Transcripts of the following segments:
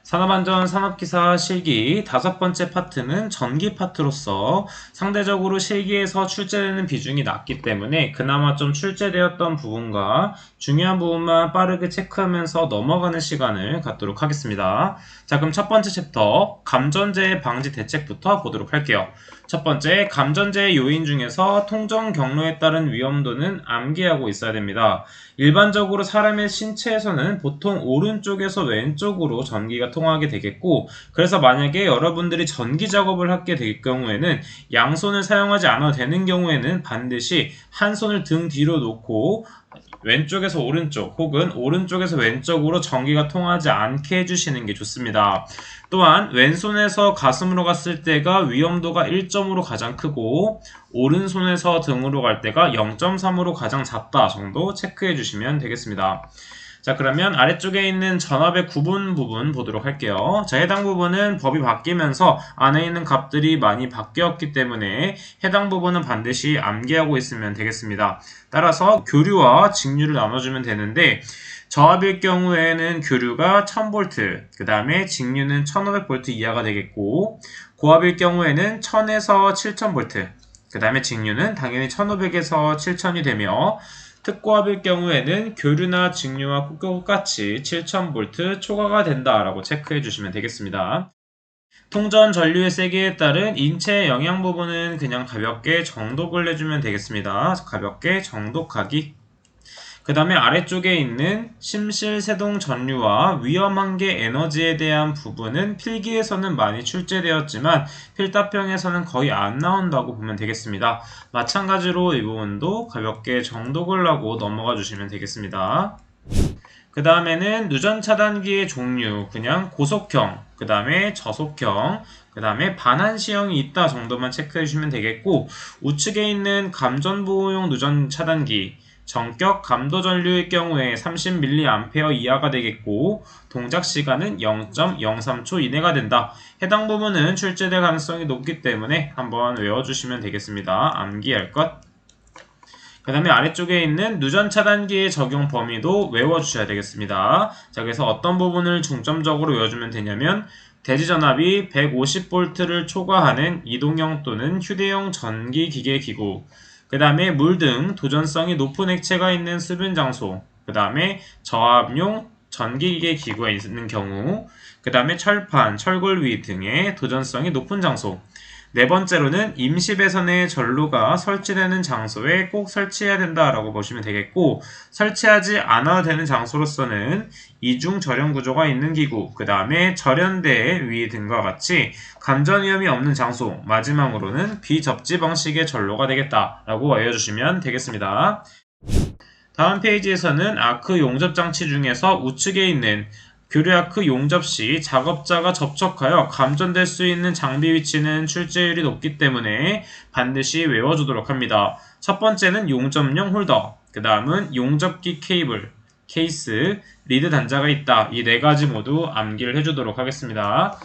산업안전 산업기사 실기 다섯 번째 파트는 전기 파트로서 상대적으로 실기에서 출제되는 비중이 낮기 때문에 그나마 좀 출제되었던 부분과 중요한 부분만 빠르게 체크하면서 넘어가는 시간을 갖도록 하겠습니다. 자, 그럼 첫 번째 챕터 감전재해 방지 대책부터 보도록 할게요. 첫 번째, 감전재해 요인 중에서 통정 경로에 따른 위험도는 암기하고 있어야 됩니다. 일반적으로 사람의 신체에서는 보통 오른쪽에서 왼쪽으로 전기가 통하게 되겠고, 그래서 만약에 여러분들이 전기 작업을 하게 될 경우에는 양손을 사용하지 않아도 되는 경우에는 반드시 한 손을 등 뒤로 놓고 왼쪽에서 오른쪽 혹은 오른쪽에서 왼쪽으로 전기가 통하지 않게 해주시는 게 좋습니다. 또한 왼손에서 가슴으로 갔을 때가 위험도가 1점으로 가장 크고 오른손에서 등으로 갈 때가 0.3으로 가장 작다 정도 체크해 주시면 되겠습니다. 자, 그러면 아래쪽에 있는 전압의 구분 부분 보도록 할게요. 자, 해당 부분은 법이 바뀌면서 안에 있는 값들이 많이 바뀌었기 때문에 해당 부분은 반드시 암기하고 있으면 되겠습니다. 따라서 교류와 직류를 나눠주면 되는데 저압일 경우에는 교류가 1000V, 그 다음에 직류는 1500V 이하가 되겠고 고압일 경우에는 1000에서 7000V, 그 다음에 직류는 당연히 1500에서 7000이 되며 특고압일 경우에는 교류나 직류와 똑같이 7000V 초과가 된다라고 체크해 주시면 되겠습니다. 통전 전류의 세기에 따른 인체 영향 부분은 그냥 가볍게 정독을 해주면 되겠습니다. 가볍게 정독하기. 그 다음에 아래쪽에 있는 심실세동 전류와 위험한계 에너지에 대한 부분은 필기에서는 많이 출제되었지만 필답형에서는 거의 안 나온다고 보면 되겠습니다. 마찬가지로 이 부분도 가볍게 정독을 하고 넘어가 주시면 되겠습니다. 그 다음에는 누전 차단기의 종류, 그냥 고속형, 그 다음에 저속형, 그 다음에 반환시형이 있다 정도만 체크해 주시면 되겠고 우측에 있는 감전보호용 누전 차단기, 정격 감도 전류의 경우에 30mA 이하가 되겠고 동작 시간은 0.03초 이내가 된다. 해당 부분은 출제될 가능성이 높기 때문에 한번 외워주시면 되겠습니다. 암기할 것. 그 다음에 아래쪽에 있는 누전 차단기의 적용 범위도 외워주셔야 되겠습니다. 자, 그래서 어떤 부분을 중점적으로 외워주면 되냐면 대지전압이 150V를 초과하는 이동형 또는 휴대용 전기기계 기구, 그 다음에 물 등 도전성이 높은 액체가 있는 수변 장소, 그 다음에 저압용 전기기계 기구가 있는 경우, 그 다음에 철판, 철골위 등의 도전성이 높은 장소. 네 번째로는 임시 배선의 전로가 설치되는 장소에 꼭 설치해야 된다라고 보시면 되겠고 설치하지 않아도 되는 장소로서는 이중 절연 구조가 있는 기구, 그 다음에 절연대 위 등과 같이 감전 위험이 없는 장소, 마지막으로는 비접지 방식의 전로가 되겠다라고 알려주시면 되겠습니다. 다음 페이지에서는 아크 용접 장치 중에서 우측에 있는 교류아크 용접 시 작업자가 접촉하여 감전될 수 있는 장비 위치는 출제율이 높기 때문에 반드시 외워주도록 합니다. 첫 번째는 용접용 홀더, 그 다음은 용접기 케이블, 케이스, 리드 단자가 있다. 이 네 가지 모두 암기를 해주도록 하겠습니다.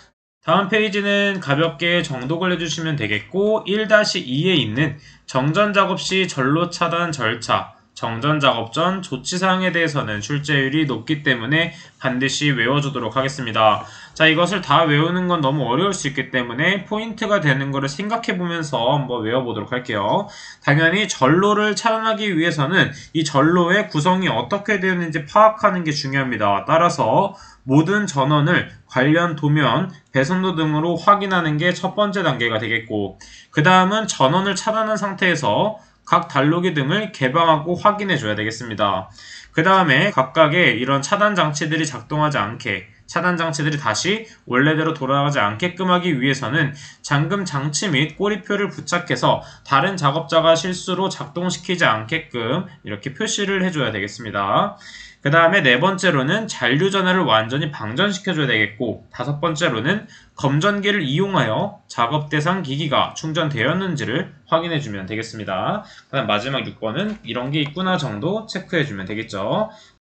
다음 페이지는 가볍게 정독을 해주시면 되겠고 1-2에 있는 정전 작업 시 전로 차단 절차, 정전 작업 전 조치사항에 대해서는 출제율이 높기 때문에 반드시 외워주도록 하겠습니다. 자, 이것을 다 외우는 건 너무 어려울 수 있기 때문에 포인트가 되는 것을 생각해 보면서 한번 외워보도록 할게요. 당연히 전로를 차단하기 위해서는 이 전로의 구성이 어떻게 되었는지 파악하는 게 중요합니다. 따라서 모든 전원을 관련 도면, 배선도 등으로 확인하는 게 첫 번째 단계가 되겠고 그 다음은 전원을 차단한 상태에서 각 단로기 등을 개방하고 확인해 줘야 되겠습니다. 그 다음에 각각의 이런 차단 장치들이 작동하지 않게, 차단 장치들이 다시 원래대로 돌아가지 않게끔 하기 위해서는 잠금 장치 및 꼬리표를 부착해서 다른 작업자가 실수로 작동시키지 않게끔 이렇게 표시를 해줘야 되겠습니다. 그 다음에 네 번째로는 잔류 전하를 완전히 방전시켜줘야 되겠고 다섯 번째로는 검전기를 이용하여 작업 대상 기기가 충전되었는지를 확인해주면 되겠습니다. 그 다음 마지막 6번은 이런 게 있구나 정도 체크해주면 되겠죠.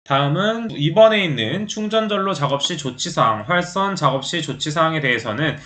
다음은 2번에 있는 충전전로 작업 시 조치사항, 활선 작업 시 조치사항에 대해서는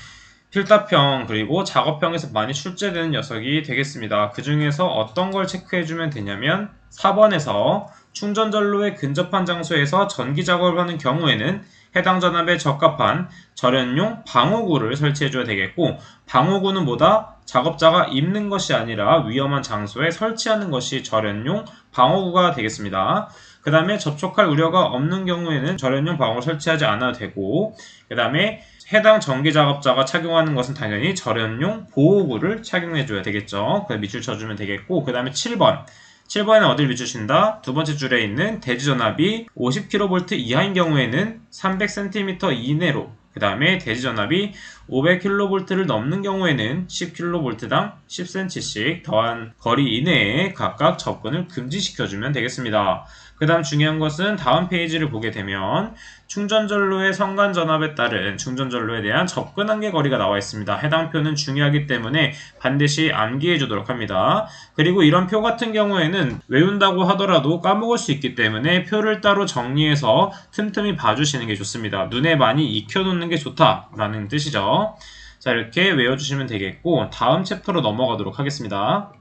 필답형 그리고 작업형에서 많이 출제되는 녀석이 되겠습니다. 그 중에서 어떤 걸 체크해주면 되냐면 4번에서 충전전로에 근접한 장소에서 전기 작업을 하는 경우에는 해당 전압에 적합한 절연용 방호구를 설치해줘야 되겠고, 방호구는 뭐다? 작업자가 입는 것이 아니라 위험한 장소에 설치하는 것이 절연용 방호구가 되겠습니다. 그 다음에 접촉할 우려가 없는 경우에는 절연용 방호를 설치하지 않아도 되고, 그 다음에 해당 전기 작업자가 착용하는 것은 당연히 절연용 보호구를 착용해줘야 되겠죠. 그래서 밑줄 쳐주면 되겠고, 그 다음에 7번. 7번에는 어딜 밑주신다? 두 번째 줄에 있는 대지전압이 50kV 이하인 경우에는 300cm 이내로, 그 다음에 대지전압이 500kV를 넘는 경우에는 10kV당 10cm씩 더한 거리 이내에 각각 접근을 금지시켜주면 되겠습니다. 그 다음 중요한 것은 다음 페이지를 보게 되면 충전전로의 성간전압에 따른 충전전로에 대한 접근 한계 거리가 나와 있습니다. 해당 표는 중요하기 때문에 반드시 암기해 주도록 합니다. 그리고 이런 표 같은 경우에는 외운다고 하더라도 까먹을 수 있기 때문에 표를 따로 정리해서 틈틈이 봐주시는 게 좋습니다. 눈에 많이 익혀놓는 게 좋다라는 뜻이죠. 자, 이렇게 외워주시면 되겠고, 다음 챕터로 넘어가도록 하겠습니다.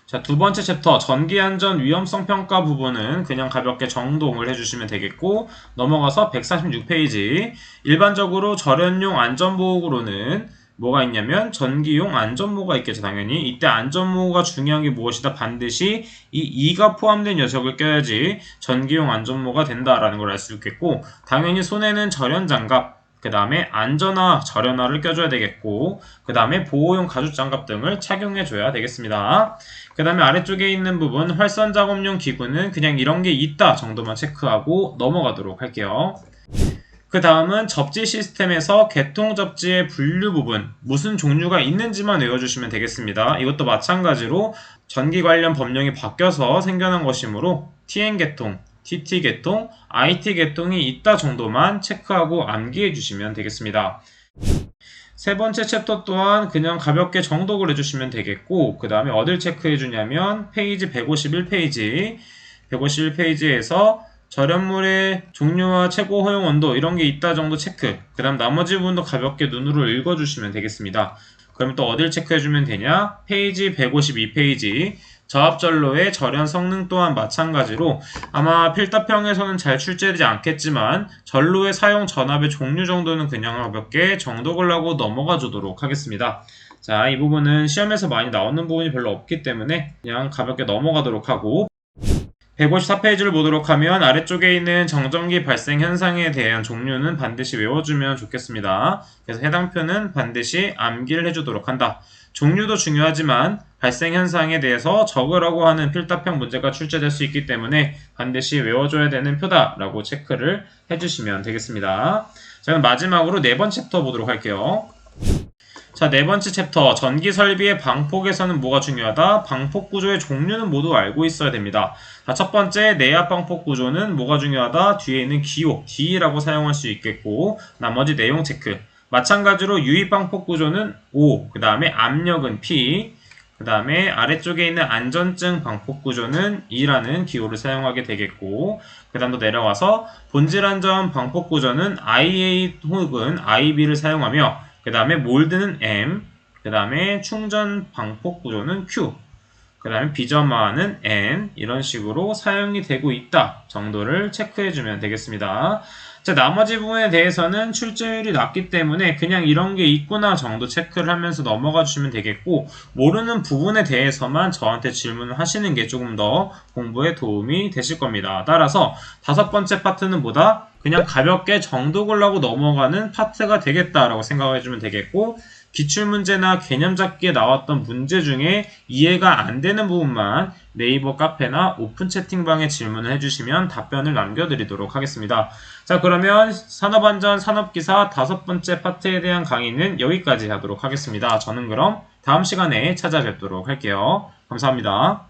자, 두 번째 챕터 전기안전 위험성 평가 부분은 그냥 가볍게 정동을 해주시면 되겠고, 넘어가서 146페이지 일반적으로 절연용 안전보호구로는 뭐가 있냐면 전기용 안전모가 있겠죠. 당연히 이때 안전모가 중요한 게 무엇이다? 반드시 이 2가 포함된 녀석을 껴야지 전기용 안전모가 된다라는 걸 알 수 있겠고, 당연히 손에는 절연장갑, 그 다음에 안전화, 절연화를 껴줘야 되겠고, 그 다음에 보호용 가죽장갑 등을 착용해줘야 되겠습니다. 그 다음에 아래쪽에 있는 부분 활선 작업용 기구는 그냥 이런 게 있다 정도만 체크하고 넘어가도록 할게요. 그 다음은 접지 시스템에서 개통 접지의 분류 부분, 무슨 종류가 있는지만 외워주시면 되겠습니다. 이것도 마찬가지로 전기 관련 법령이 바뀌어서 생겨난 것이므로 TN 계통, TT 계통, IT 계통이 있다 정도만 체크하고 암기해 주시면 되겠습니다. 세 번째 챕터 또한 그냥 가볍게 정독을 해주시면 되겠고, 그 다음에 어딜 체크해 주냐면 페이지 151페이지 151페이지에서 절연물의 종류와 최고 허용 온도 이런 게 있다 정도 체크, 그 다음 나머지 부분도 가볍게 눈으로 읽어주시면 되겠습니다. 그럼 또 어딜 체크해주면 되냐? 페이지 152페이지 저압전로의 절연 성능 또한 마찬가지로 아마 필답형에서는 잘 출제되지 않겠지만 전로의 사용 전압의 종류 정도는 그냥 가볍게 정독을 하고 넘어가 주도록 하겠습니다. 자, 이 부분은 시험에서 많이 나오는 부분이 별로 없기 때문에 그냥 가볍게 넘어가도록 하고, 154페이지를 보도록 하면 아래쪽에 있는 정전기 발생 현상에 대한 종류는 반드시 외워주면 좋겠습니다. 그래서 해당 표는 반드시 암기를 해주도록 한다. 종류도 중요하지만 발생 현상에 대해서 적으라고 하는 필답형 문제가 출제될 수 있기 때문에 반드시 외워줘야 되는 표다라고 체크를 해주시면 되겠습니다. 자, 그럼 마지막으로 네 번째 챕터 보도록 할게요. 자, 네 번째 챕터 전기 설비의 방폭에서는 뭐가 중요하다? 방폭 구조의 종류는 모두 알고 있어야 됩니다. 자, 첫 번째 내압 방폭 구조는 뭐가 중요하다? 뒤에 있는 기호 D라고 사용할 수 있겠고, 나머지 내용 체크. 마찬가지로 유입 방폭 구조는 O, 그 다음에 압력은 P, 그 다음에 아래쪽에 있는 안전증 방폭 구조는 E라는 기호를 사용하게 되겠고, 그 다음 또 내려와서 본질 안전 방폭 구조는 IA 혹은 IB를 사용하며, 그 다음에 몰드는 M, 그 다음에 충전 방폭 구조는 Q, 그 다음에 비점화는 N, 이런 식으로 사용이 되고 있다 정도를 체크해주면 되겠습니다. 자, 나머지 부분에 대해서는 출제율이 낮기 때문에 그냥 이런 게 있구나 정도 체크를 하면서 넘어가 주시면 되겠고, 모르는 부분에 대해서만 저한테 질문을 하시는 게 조금 더 공부에 도움이 되실 겁니다. 따라서 다섯 번째 파트는 뭐다? 그냥 가볍게 정독을 하고 넘어가는 파트가 되겠다라고 생각해주면 되겠고, 기출문제나 개념 잡기에 나왔던 문제 중에 이해가 안 되는 부분만 네이버 카페나 오픈 채팅방에 질문을 해주시면 답변을 남겨드리도록 하겠습니다. 자, 그러면 산업안전 산업기사 다섯 번째 파트에 대한 강의는 여기까지 하도록 하겠습니다. 저는 그럼 다음 시간에 찾아뵙도록 할게요. 감사합니다.